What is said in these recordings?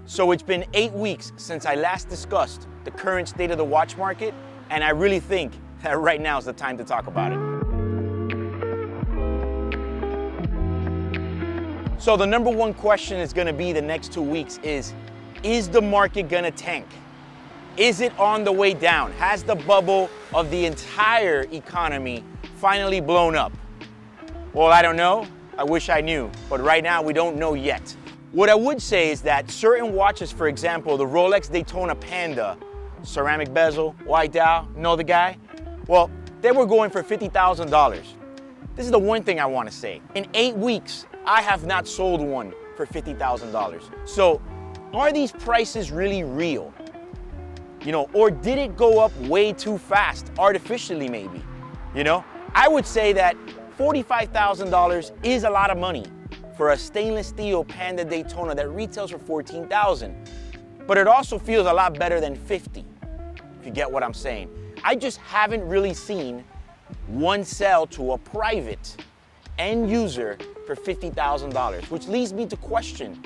So it's been 8 weeks since I last discussed the current state of the watch market, and I really think that right now is the time to talk about it. So the number one question is gonna be the next 2 weeks is the market gonna tank? Is it on the way down? Has the bubble of the entire economy finally blown up? Well, I don't know. I wish I knew, but right now we don't know yet. What I would say is that certain watches, for example, the Rolex Daytona Panda, ceramic bezel, white dial, know the guy? Well, they were going for $50,000. This is the one thing I want to say. In 8 weeks, I have not sold one for $50,000. So are these prices really real? You know, or did it go up way too fast, artificially maybe? You know, I would say that $45,000 is a lot of money for a stainless steel Panda Daytona that retails for $14,000. But it also feels a lot better than $50,000, if you get what I'm saying. I just haven't really seen one sell to a private end user for $50,000, which leads me to question,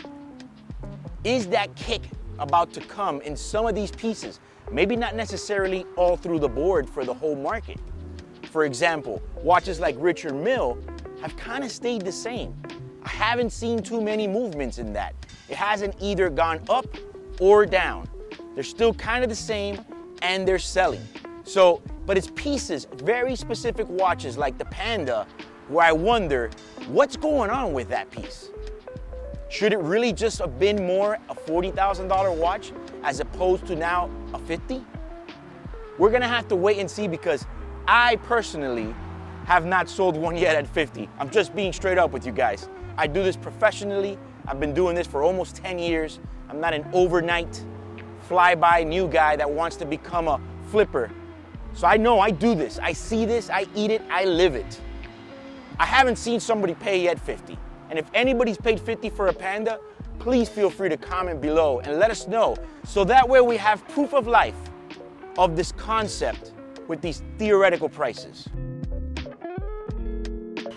is that kick about to come in some of these pieces? Maybe not necessarily all through the board for the whole market. For example, watches like Richard Mille have kind of stayed the same. I haven't seen too many movements in that. It hasn't either gone up or down. They're still kind of the same and they're selling. So, but it's pieces, very specific watches like the Panda, where I wonder, what's going on with that piece? Should it really just have been more a $40,000 watch as opposed to now a $50,000? We're gonna have to wait and see, because I personally have not sold one yet at $50,000. I'm just being straight up with you guys. I do this professionally. I've been doing this for almost 10 years. I'm not an overnight fly-by new guy that wants to become a flipper. So I know I do this. I see this, I eat it, I live it. I haven't seen somebody pay yet $50,000. And if anybody's paid $50,000 for a Panda, please feel free to comment below and let us know. So that way we have proof of life of this concept with these theoretical prices.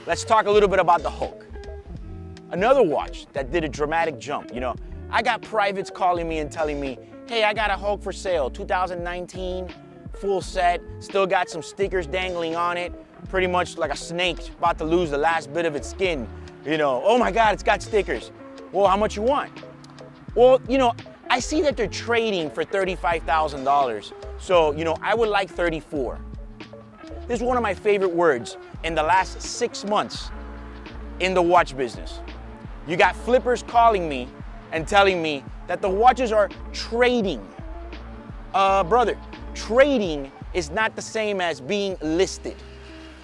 Let's talk a little bit about the Hulk. Another watch that did a dramatic jump. You know, I got privates calling me and telling me, hey, I got a Hulk for sale, 2019, full set, still got some stickers dangling on it, pretty much like a snake about to lose the last bit of its skin. You know, oh my God, it's got stickers. Well, how much you want? Well, you know, I see that they're trading for $35,000. So, you know, I would like 34. This is one of my favorite words in the last 6 months in the watch business. You got flippers calling me and telling me that the watches are trading. Brother, trading is not the same as being listed.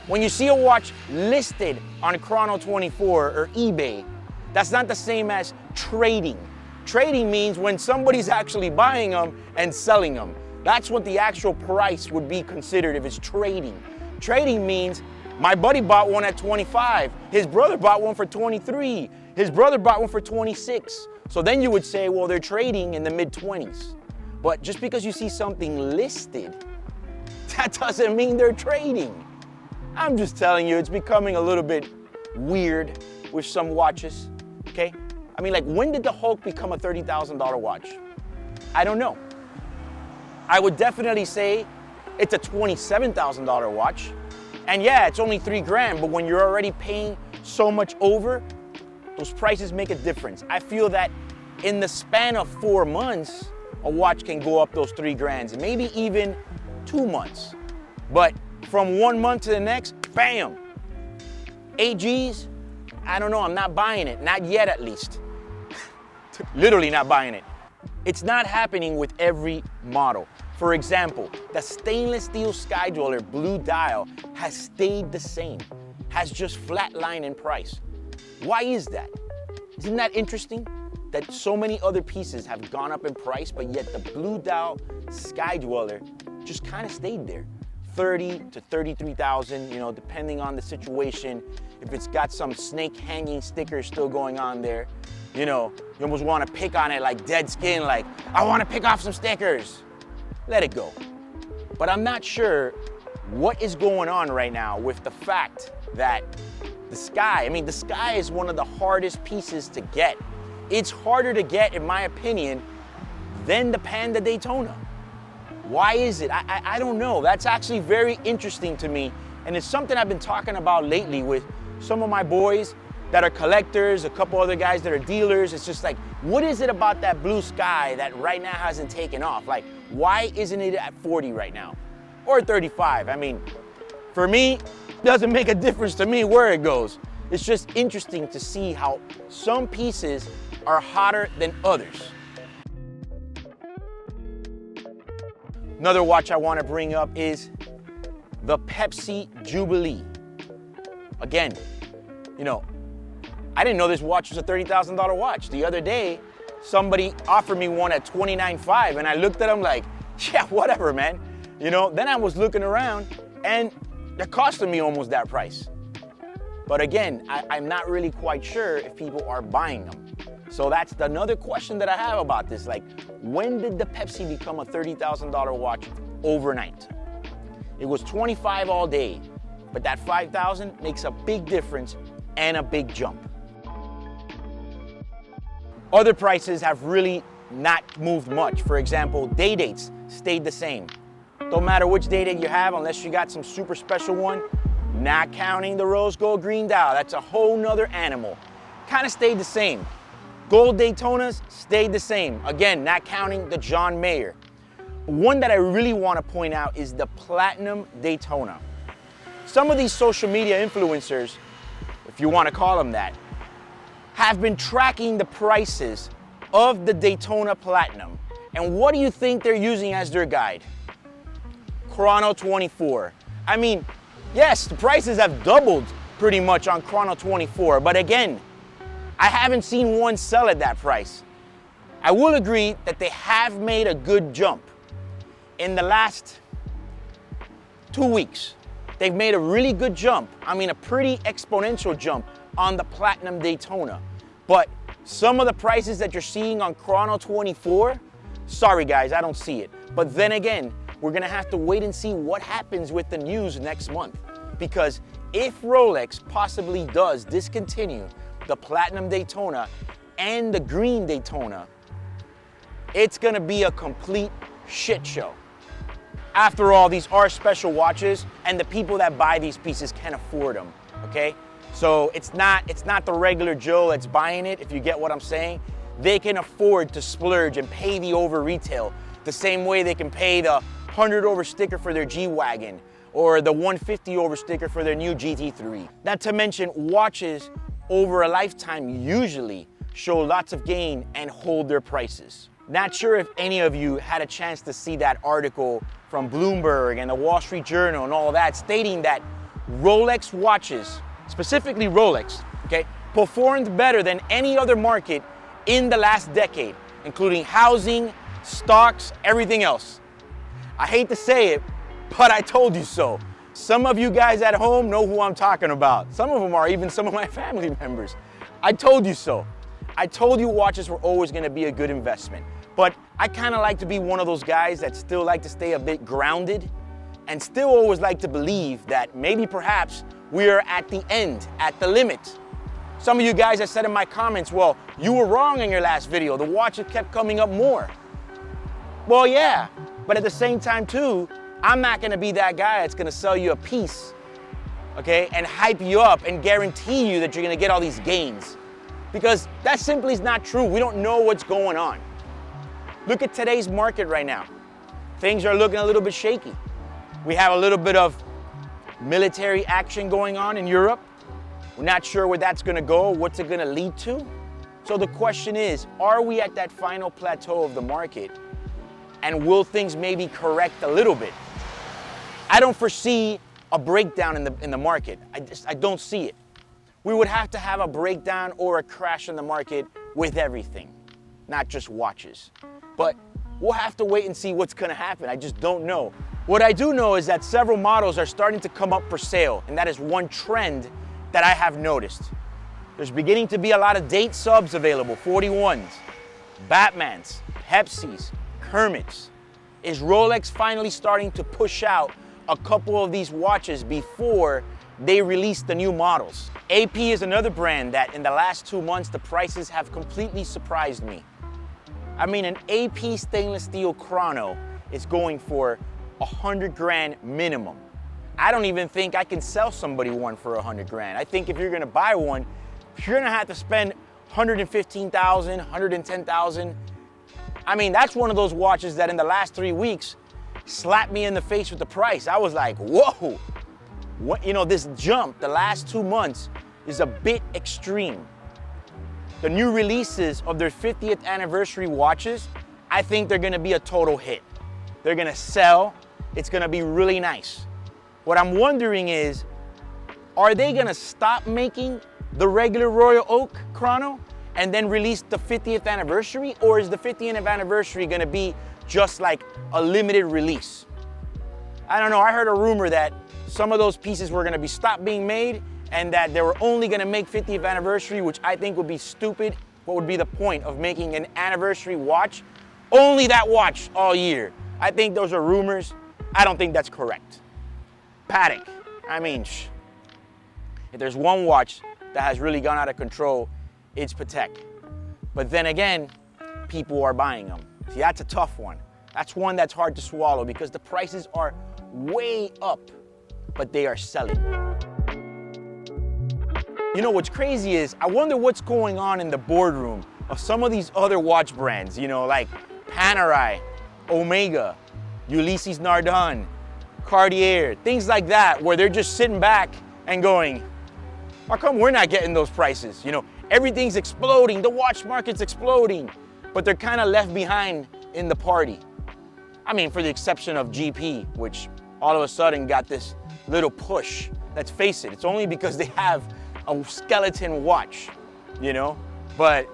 When you see a watch listed on Chrono24 or eBay, that's not the same as trading. Trading means when somebody's actually buying them and selling them. That's what the actual price would be considered if it's trading. Trading means my buddy bought one at 25, his brother bought one for 23, his brother bought one for 26. So then you would say, well, they're trading in the mid-20s. But just because you see something listed, that doesn't mean they're trading. I'm just telling you, it's becoming a little bit weird with some watches, okay? I mean, like, when did the Hulk become a $30,000 watch? I don't know. I would definitely say it's a $27,000 watch. And yeah, it's only $3,000, but when you're already paying so much over, those prices make a difference. I feel that in the span of 4 months, a watch can go up those $3,000, maybe even 2 months. But from 1 month to the next, bam, 8 Gs, I don't know, I'm not buying it, not yet at least. Literally not buying it. It's not happening with every model. For example, the stainless steel Sky Dweller blue dial has stayed the same, has just flatlined in price. Why is that? Isn't that interesting? That so many other pieces have gone up in price, but yet the blue dial Sky Dweller just kind of stayed there. 30 to 33,000, you know, depending on the situation. If it's got some snake hanging stickers still going on there, you know, you almost want to pick on it like dead skin, like, I want to pick off some stickers. Let it go. But I'm not sure what is going on right now with the fact that the Sky, I mean, the Sky is one of the hardest pieces to get. it's harder to get, in my opinion, than the Panda Daytona. Why is it? I don't know. That's actually very interesting to me. And it's something I've been talking about lately with some of my boys that are collectors, a couple other guys that are dealers. It's just like, what is it about that blue sky that right now hasn't taken off? Like, why isn't it at 40 right now? Or 35? I mean, for me, it doesn't make a difference to me where it goes. It's just interesting to see how some pieces are hotter than others. Another watch I want to bring up is the Pepsi Jubilee. Again, you know, I didn't know this watch was a $30,000 watch. The other day, somebody offered me one at $29,500, and I looked at them like, yeah, whatever, man. You know, then I was looking around, and they're costing me almost that price. But again, I'm not really quite sure if people are buying them. So that's another question that I have about this. Like, when did the Pepsi become a $30,000 watch overnight? It was $25,000 all day, but that $5,000 makes a big difference and a big jump. Other prices have really not moved much. For example, day dates stayed the same. Don't matter which day date you have, unless you got some super special one, not counting the rose gold green dial. That's a whole nother animal. Kind of stayed the same. Gold Daytonas stayed the same. Again, not counting the John Mayer. One that I really want to point out is the Platinum Daytona. Some of these social media influencers, if you want to call them that, have been tracking the prices of the Daytona Platinum. And what do you think they're using as their guide? Chrono 24. I mean, yes, the prices have doubled pretty much on Chrono 24, but again, I haven't seen one sell at that price. I will agree that they have made a good jump. In the last 2 weeks, they've made a really good jump. I mean, a pretty exponential jump on the Platinum Daytona. But some of the prices that you're seeing on Chrono 24, sorry guys, I don't see it. But then again, we're gonna have to wait and see what happens with the news next month. Because if Rolex possibly does discontinue the Platinum Daytona and the Green Daytona, it's gonna be a complete shit show. After all, these are special watches, and the people that buy these pieces can afford them, okay? So it's not the regular Joe that's buying it, if you get what I'm saying. They can afford to splurge and pay the over retail the same way they can pay the 100 over sticker for their G-Wagon or the 150 over sticker for their new GT3. Not to mention, watches over a lifetime usually show lots of gain and hold their prices. Not sure if any of you had a chance to see that article from Bloomberg and the Wall Street Journal and all that, stating that Rolex watches, specifically Rolex, okay, performed better than any other market in the last decade, including housing, stocks, everything else. I hate to say it, but I told you so. Some of you guys at home know who I'm talking about. Some of them are even some of my family members. I told you so. I told you watches were always gonna be a good investment. But I kinda like to be one of those guys that still like to stay a bit grounded and still always like to believe that maybe perhaps we are at the end, at the limit. Some of you guys have said in my comments, well, you were wrong in your last video. The watches kept coming up more. Well, yeah, but at the same time too, I'm not gonna be that guy that's gonna sell you a piece, okay, and hype you up and guarantee you that you're gonna get all these gains. Because that simply is not true. We don't know what's going on. Look at today's market right now. Things are looking a little bit shaky. We have a little bit of military action going on in Europe. We're not sure where that's gonna go, what's it gonna lead to. So the question is, are we at that final plateau of the market? And will things maybe correct a little bit? I don't foresee a breakdown in the market. I don't see it. We would have to have a breakdown or a crash in the market with everything, not just watches. But we'll have to wait and see what's gonna happen. I just don't know. What I do know is that several models are starting to come up for sale, and that is one trend that I have noticed. There's beginning to be a lot of date subs available, 41s, Batmans, Pepsis, Kermits. Is Rolex finally starting to push out a couple of these watches before they release the new models. AP is another brand that in the last 2 months, the prices have completely surprised me. I mean, an AP stainless steel chrono is going for 100 grand minimum. I don't even think I can sell somebody one for 100 grand. I think if you're gonna buy one, you're gonna have to spend 115,000, 110,000. I mean, that's one of those watches that in the last 3 weeks slapped me in the face with the price. I was like, whoa, what, you know, this jump the last 2 months is a bit extreme. The new releases of their 50th anniversary watches, I think they're gonna be a total hit. They're gonna sell, it's gonna be really nice. What I'm wondering is, are they gonna stop making the regular Royal Oak chrono and then release the 50th anniversary? Or is the 50th anniversary gonna be just like a limited release? I don't know, I heard a rumor that some of those pieces were gonna be stopped being made and that they were only gonna make 50th anniversary, which I think would be stupid. What would be the point of making an anniversary watch? Only that watch all year. I think those are rumors. I don't think that's correct. Patek, I mean, if there's one watch that has really gone out of control, it's Patek. But then again, people are buying them. See, that's a tough one. That's one that's hard to swallow because the prices are way up, but they are selling. You know, what's crazy is, I wonder what's going on in the boardroom of some of these other watch brands, you know, like Panerai, Omega, Ulysses Nardin, Cartier, things like that, where they're just sitting back and going, how come we're not getting those prices? You know, everything's exploding, the watch market's exploding, but they're kind of left behind in the party. I mean, for the exception of GP, which all of a sudden got this little push. Let's face it, it's only because they have a skeleton watch, you know? But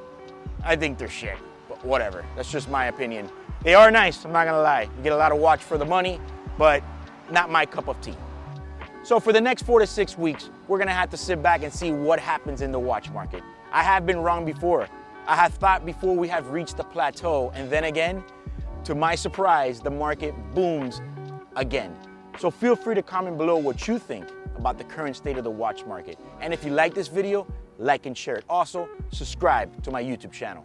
I think they're shit, but whatever, that's just my opinion. They are nice, I'm not gonna lie. You get a lot of watch for the money, but not my cup of tea. So for the next 4 to 6 weeks, we're gonna have to sit back and see what happens in the watch market. I have been wrong before. I have thought before we have reached the plateau, and then again, to my surprise, the market booms again. So feel free to comment below what you think about the current state of the watch market. And if you like this video, like and share it. Also, subscribe to my YouTube channel.